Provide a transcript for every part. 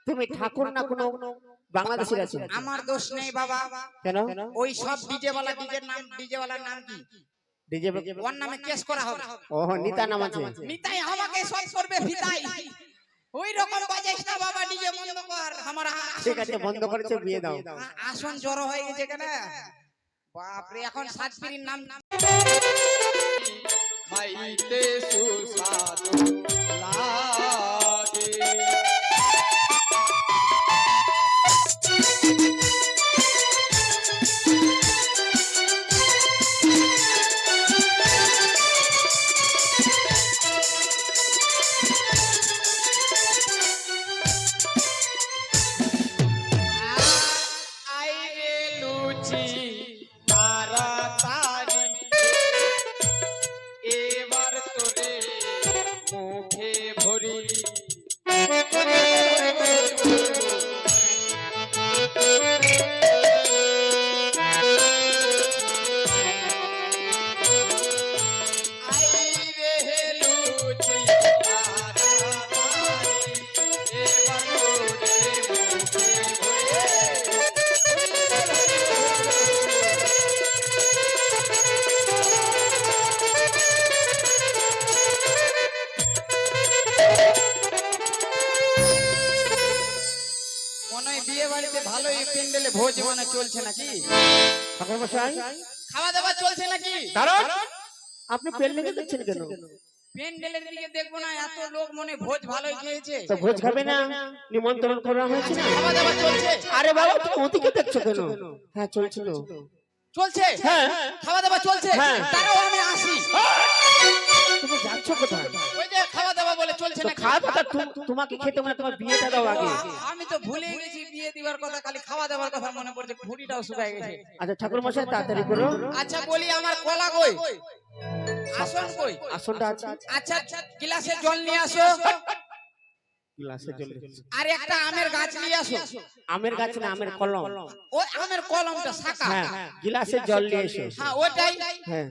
তুমি ঠাকুর না কোনো বাংলাদেশের আছো? আমার দোষ নেই বাবা। কেন? ওই সব ডিজে ওয়ালার নাম কি? ডিজে ওর নামে কেস করা হবে। ও নিতা নাম আছে। নিতাই আমাকে সব করবে ভিতাই। ওই রকম বাজাইস না বাবা, ডিজে বন্ধ কর। আমার ঠিক আছে বন্ধ করেছে, বিয়ে দাও। আসন জড়ো হয়ে গেছে কেন? বাপ রে, এখন সাতপিরির নাম খাইতে সুস্বাদু লাগে। ভালোই প্যান্ডেলে ভোজ মানে চলছে নাকি? ঠাকুর মশাই খাওয়া দাওয়া চলছে নাকি? কারণ আপনি প্যান্ডেলে দেখছেন কেন? প্যান্ডেলের দিকে দেখবো না, এত লোক মনে ভোজ ভালোই খেয়েছে। তো ভোজ খাবে না? নিমন্ত্রণ করা হয়েছে না? খাওয়া দাওয়া চলছে। আরে বাবা তুমি ওদিকে দেখছো কেন? হ্যাঁ চলছিল। চলছে? হ্যাঁ খাওয়া দাওয়া চলছে। হ্যাঁ। তারাও আমি আসি। তুমি যাচ্ছ কোথায়? ওই যে খাওয়া দাওয়া বলে চলছে তো নাকি? খাওয়া দাওয়া তোমাকে খেতে মানে তোমার বিয়েটা দাও আগে। আমি তো ভুলে গেছি বিয়ে দিবার কথা, খালি খাওয়া দাওয়ার কথা মনে পড়ছে, ভুঁড়িটাও শুকায় গেছে। আচ্ছা ঠাকুর মশাই তাড়াতাড়ি করো। আচ্ছা বলি, আমার কলা কই? আসন কই? আসনটা আছে। আচ্ছা গ্লাসে জল নিয়ে আসো। গ্লাসে জল। আর একটা আমের গাছ নিয়ে আসো। আমের গাছ না, আমের কলম। ওই আমের কলমটা শাখা। হ্যাঁ গ্লাসে জল নিয়ে এসো। হ্যাঁ ওটাই। হ্যাঁ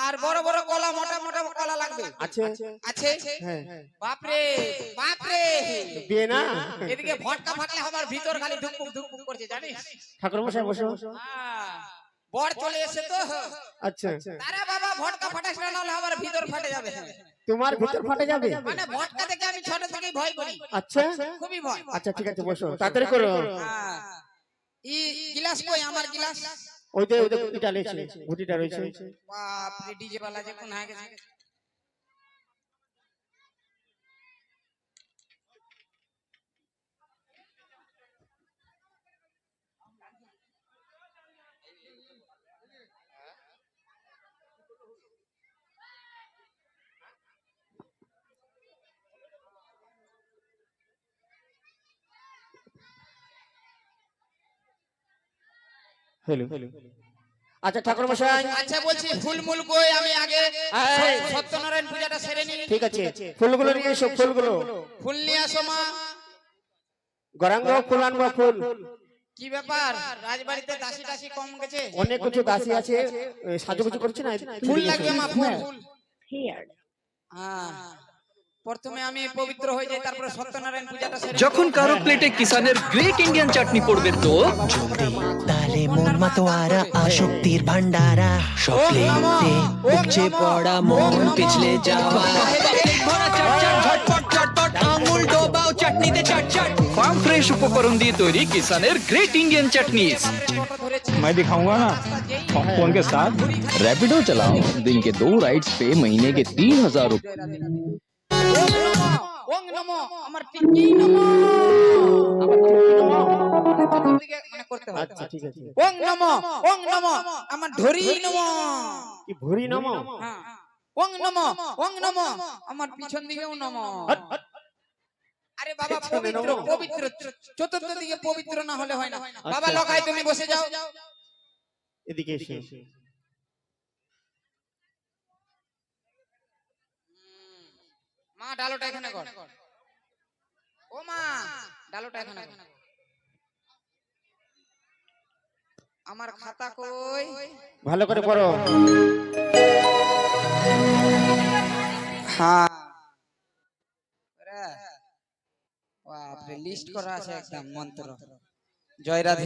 আর বড় বড় কলা, মোটা মোটা কলা লাগবে। আছে আছে। হ্যাঁ। বাপরে বাপরে, বিয়ে না? এদিকে ভটকা ফাটলে আমার ভিতর খালি ধুকপুক ধুকপুক করছে জানিস? ঠাকুর মশাই বসো। বর চলে এসে তো। আচ্ছা আরে বাবা ভটকা ফাটাস না, নাহলে আমার ভিতর ফাটে যাবে। তোমার ভিতর ফাটে যাবে? মানে ভটকা থেকে আমি ছোট থেকেই ভয় করি। আচ্ছা খুবই ভয়। আচ্ছা ঠিক আছে বসো, তাড়াতাড়ি করো। ই গ্লাস কই? আমার গ্লাস ওই যে এটা রয়েছে, গুটিটা রয়েছে। বাপ রে, ডিজে বালা যে কোন হয়ে গেছে। হ্যালো আচ্ছা ঠাকুর মশাই। আচ্ছা বলছি ফুলমুল কই? আমি আগে এই, সত্যনারায়ণ পূজাটা সেরে নিই। ঠিক আছে ফুলগুলো নিয়ে এসো, ফুলগুলো। ফুল নিয়ে আসো মা। গরাঙ্গ ফুল আনবো, ফুল। কি ব্যাপার, রাজবাড়িতে দাসী টাসী কম গেছে? অনেক কিছু দাসী আছে, সাজুগুজু করছে না। ফুল লাগবে মা, ফুল। প্রথমে আমি পবিত্র হয়ে যাই, তারপরে সত্যনারায়ণ পূজাটা সেরে। যখন কারো প্লেটে কিষানের গ্রেট ইন্ডিয়ান চাটনি পড়বে তো তালে মন মাতোয়ারা আসক্তির ভান্ডারা সব প্লেটে উপচে পড়া মন পিছলে যাওয়া ভরা চটচট ঝটপট চটপট আঙুল ডোবাও চাটনিতে চটচট ফার্ম ফ্রেশ উপকরণ দিয়ে তৈরি কিষানের গ্রেট ইন্ডিয়ান চাটনি। मैं दिखाऊंगा ना पॉपकॉर्न के साथ। रैपिडो चलाओ, दिन के 2 राइड्स पे महीने के 3000 रुपए। ওং নমো আমার টিকি নমো। মানে করতে হয়। আচ্ছা ঠিক আছে। ওং নমো আমার ধরি নমো। কি ভুরি নমো? হ্যাঁ ওং নমো আমার পিছন দিকেও নমো। আরে বাবা পবিত্র পবিত্র, চতুর্থ দিকে পবিত্র না হলে হয় না। বাবা লকাই তুমি বসে যাও। এদিকে এসে মা ডালোটা এখানে কর। ও মা ডালোটা এখানে কর। আমার খাতা কই? ভালো করে পড়ো। হ্যাঁ বাপরে লিস্ট করা আছে একদম মন্ত্র। জয় রাধে।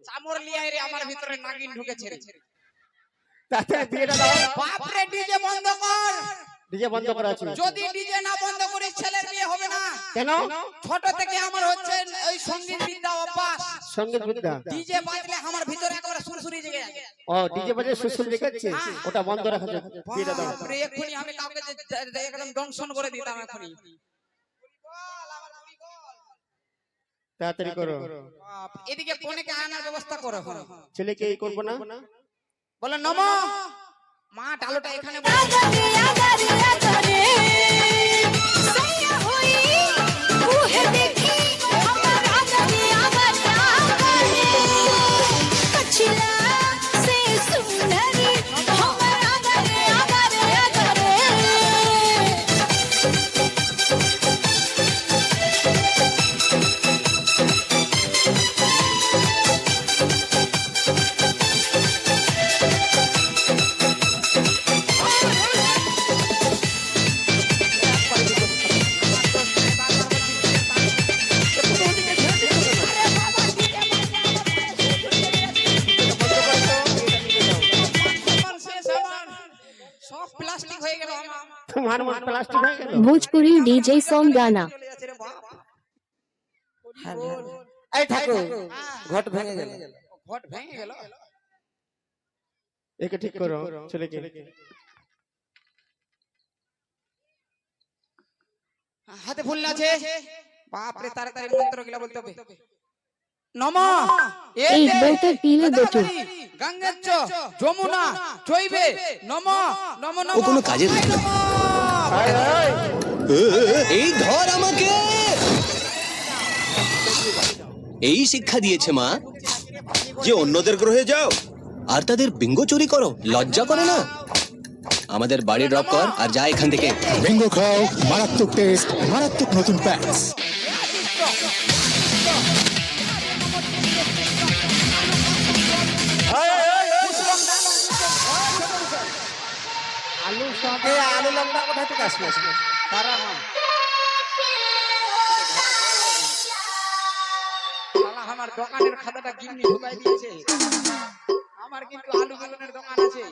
চামড় লিয়াই রে আমার ভিতরে নাগিন ঢুকেছে রে। তাড়াতাড়ি বিয়েটা দাও। বাপরে ডিজে বন্ধ কর। ডিজে বন্ধ করা আছে। যদি ডিজে না বন্ধ করিস ছেলের বিয়ে হবে না। কেন? ছোট থেকে আমার হচ্ছে ওই সঙ্গীত বিদ্যা অভ্যাস। সঙ্গীত বিদ্যা। ডিজে বাজলে আমার ভিতরে একেবারে সুরসুরি জেগে যায়। ও ডিজে বাজে সুসুল দেখাচ্ছে, ওটা বন্ধ রাখা যাবে। বিয়েটা দাও। বাপরে এক্ষুনি আমি কাউকে একদম দংশন করে দিতাম এখনই। তাড়াতাড়ি করো। এদিকে কোনেকে আনার ব্যবস্থা করো। ছেলেকে এই করবো না? বলো নম। মা ডালোটা এখানে সব প্লাস্টিক হয়ে গেল। তোমার মন প্লাস্টিক হয়ে গেল। भोजपुरी डीजे सॉन्ग गाना। চলে যাচ্ছে রে বাপ। এই ঠাকুর, ঘট ভেঙে গেল। ঘট ভেঙে গেল। একে ঠিক করো ছেলেকে। হাতে ফুল আছে। বাপরে তাড়াতাড়ি মন্ত্র গিলা বলতে হবে। নম এই বলতে পিলে বেটু। গঙ্গেচ্চ যমুনা চৈবে নম নম নম। ও কোনো কাজের না। এই ধর আমাকে। এই শিক্ষা দিয়েছে মা যে অন্যদের গ্রহে যাও আর তাদের বিঙ্গো চুরি করো, লজ্জা করে না? আমাদের বাড়ি ড্রপ কর আর যা এখান থেকে। বিঙ্গো খাও, মারাত্মক টেস্ট, মারাত্মক নতুন প্যাকস। আলু সঙ্গে আলু লঙ্কা কোথা থেকে আসলো? তারা না। শালা আমার দোকানের খাতাটা গিন্নি ঢুকাই দিয়েছে। আমার কিন্তু আলু বেগুনের দোকান আছে।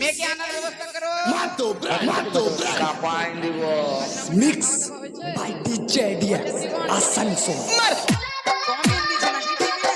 মেয়েকে আনার ব্যবস্থা করো। Mix by DJ DX Asansol. Comment দিছে নাকি দিবে?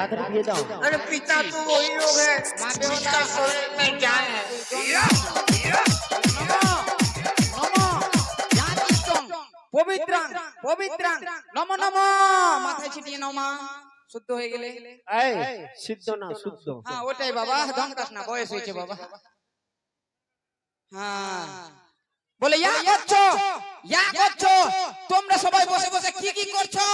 তাড়াতাড়ি বিয়ে দাও। अरे पिता तो वही लोग है पिता स्वर्ग में जाए हैं পবিত্রাং পবিত্রাং নম নম মাথায় ছিটিয়ে নাও মা শুদ্ধ হয়ে গেলে এই সিদ্ধ না শুদ্ধ। হ্যাঁ ওটাই বাবা ধমকাস না বয়স হয়েছে বাবা হ্যাঁ বলে ইয়া করছো তোমরা সবাই বসে বসে কি করছো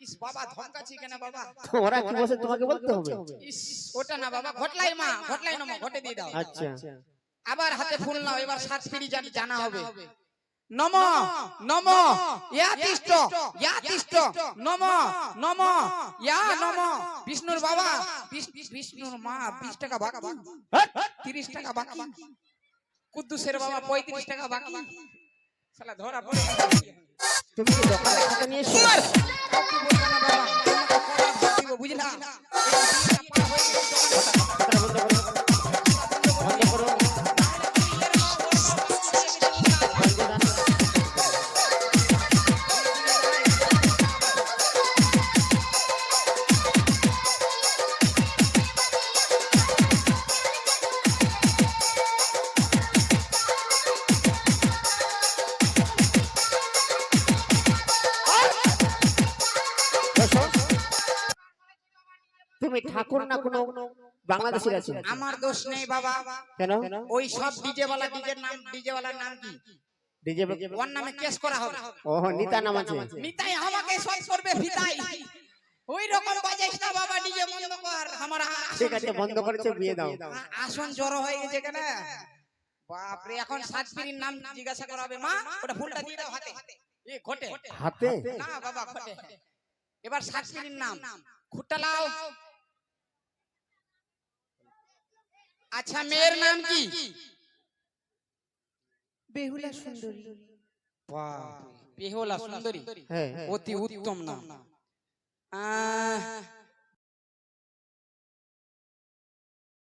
ইস বাবা ধমকাছি কেন বাবা ওরা কি বসে তোমাকে বলতে হবে? ইস ওটা না বাবা ঘটলাই মা ঘটলাই নম ঘটে দিয়ে দাও আচ্ছা আবার হাতে ফুল নাও এবার সাত পিড়ি জানা হবে নম নম ইয়াতিষ্ঠ নম নম ইয়া নম বিষ্ণুর বাবা বিষ্ণুর মা 20 টাকা বাকি 30 টাকা বাকি কুদ্দুসের বাবা 35 টাকা বাকি শালা ধরা পড়ে তুমি কি দোকানে খাতা নিয়ে এসো? কাউকে বলবো না বাবা তোমাকে করা বুঝলা বন্ধ করো। তুমি ঠাকুর না কোনো বাংলাদেশের আছো? আমার দোষ নেই বাবা কেন? ওই সব ডিজে ওয়ালার নাম কি ডিজে ওর নামে কেস করা হবে ও নিতা নাম আছে। নিতাই আমাকে সব করবে ভিতাই ওই রকম বাজাইস না বাবা ডিজে বন্ধ কর আমার ঠিক আছে বন্ধ করেছে বিয়ে দাও। আসন জড়ো হয়ে গেছে কেন বাপ রে এখন সাত পিড়ির নাম জিজ্ঞাসা করা হবে মা ওটা ফুলটা দিয়ে দাও হাতে এ ঘটে হাতে? না বাবা ঘটে এবার সাত পিড়ির নাম খুঁটটা লাও আচ্ছা মেয়ের নাম কি বেহুলা সুন্দরী বাহ বেহুলা সুন্দরী হ্যাঁ অতি উত্তম নাম